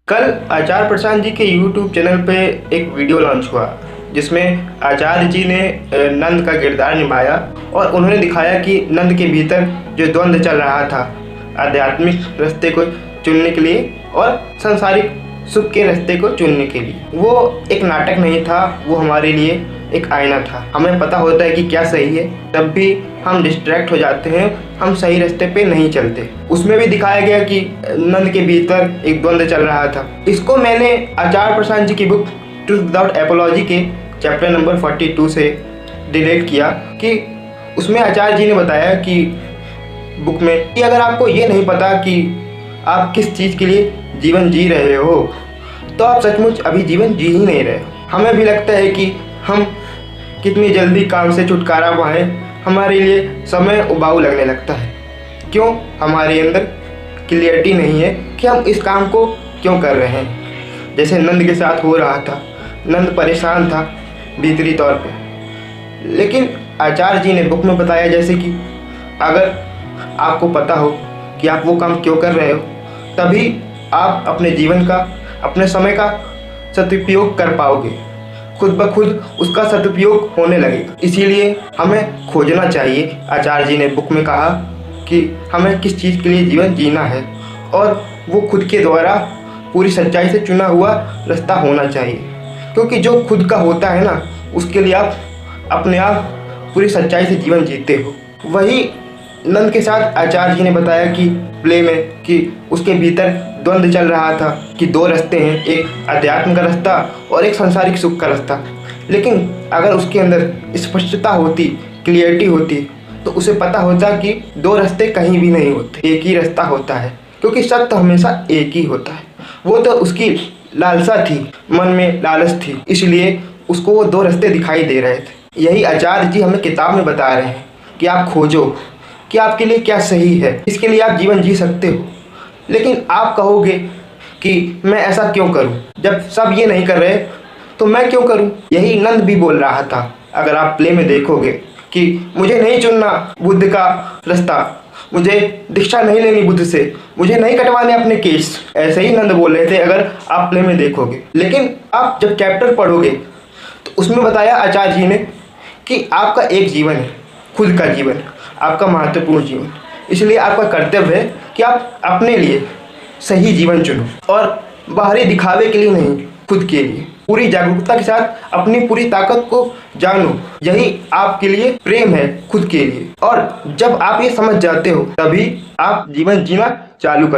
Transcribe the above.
कल आचार्य प्रशांत जी के YouTube channel पे एक वीडियो लॉन्च हुआ जिसमें आचार्य जी ने नंद का किरदार निभाया और उन्होंने दिखाया कि नंद के भीतर जो द्वंद्व चल रहा था आध्यात्मिक रास्ते को चुनने के लिए और सांसारिक सुख के रास्ते को चुनने के लिए। वो एक नाटक नहीं था, वो हमारे लिए एक आईना था। हमें पता होता है कि क्या सही है, तब भी हम डिस्ट्रैक्ट हो जाते हैं, हम सही रास्ते पे नहीं चलते। उसमें भी दिखाया गया कि नंद के भीतर एक द्वंद्व चल रहा था। इसको मैंने आचार्य प्रशांत जी की बुक ट्रुथ विदाउट एपोलॉजी के चैप्टर नंबर 42 से रिलेट किया कि उसमें आचार्य जी ने बताया कि बुक में कि अगर आपको ये नहीं पता कि आप किस चीज़ के लिए जीवन जी रहे हो तो आप सचमुच अभी जीवन जी ही नहीं रहे। हमें भी लगता है कि हम कितनी जल्दी काम से छुटकारा पाएँ, हमारे लिए समय उबाऊ लगने लगता है। क्यों? हमारे अंदर क्लियरिटी नहीं है कि हम इस काम को क्यों कर रहे हैं। जैसे नंद के साथ हो रहा था, नंद परेशान था भीतरी तौर पे, लेकिन आचार्य जी ने बुक में बताया जैसे कि अगर आपको पता हो कि आप वो काम क्यों कर रहे हो, तभी आप अपने जीवन का, अपने समय का सदुपयोग कर पाओगे। खुद ब खुद उसका सदुपयोग होने लगेगा। इसीलिए हमें खोजना चाहिए। आचार्य जी ने बुक में कहा कि हमें किस चीज़ के लिए जीवन जीना है और वो खुद के द्वारा पूरी सच्चाई से चुना हुआ रास्ता होना चाहिए। क्योंकि जो खुद का होता है ना, उसके लिए आप अपने आप पूरी सच्चाई से जीवन जीते हो। वही नंद के साथ आचार्य जी ने बताया कि प्ले में कि उसके भीतर द्वंद्व चल रहा था कि दो रास्ते हैं, एक अध्यात्म का रास्ता और एक सांसारिक सुख का रास्ता। लेकिन अगर उसके अंदर स्पष्टता होती, क्लियरिटी होती, तो उसे पता होता कि दो रास्ते कहीं भी नहीं होते, एक ही रास्ता होता है। क्योंकि सत्य हमेशा एक ही होता है। वो तो उसकी लालसा थी, मन में लालच थी, इसलिए उसको वो दो रास्ते दिखाई दे रहे थे। यही आचार्य जी हमें किताब में बता रहे हैं कि आप खोजो कि आपके लिए क्या सही है, इसके लिए आप जीवन जी सकते हो। लेकिन आप कहोगे कि मैं ऐसा क्यों करूं, जब सब ये नहीं कर रहे तो मैं क्यों करूं। यही नंद भी बोल रहा था। अगर आप प्ले में देखोगे कि मुझे नहीं चुनना बुद्ध का रास्ता, मुझे दीक्षा नहीं लेनी बुद्ध से, मुझे नहीं कटवाने अपने केस, ऐसे ही नंद बोल रहे थे अगर आप प्ले में देखोगे। लेकिन आप जब चैप्टर पढ़ोगे तो उसमें बताया आचार्य जी ने कि आपका एक जीवन है, खुद का जीवन, आपका महत्वपूर्ण जीवन। इसलिए आपका कर्तव्य है कि आप अपने लिए सही जीवन चुनो और बाहरी दिखावे के लिए नहीं, खुद के लिए पूरी जागरूकता के साथ अपनी पूरी ताकत को जानो। यही आपके लिए प्रेम है खुद के लिए। और जब आप ये समझ जाते हो, तभी आप जीवन जीना चालू कर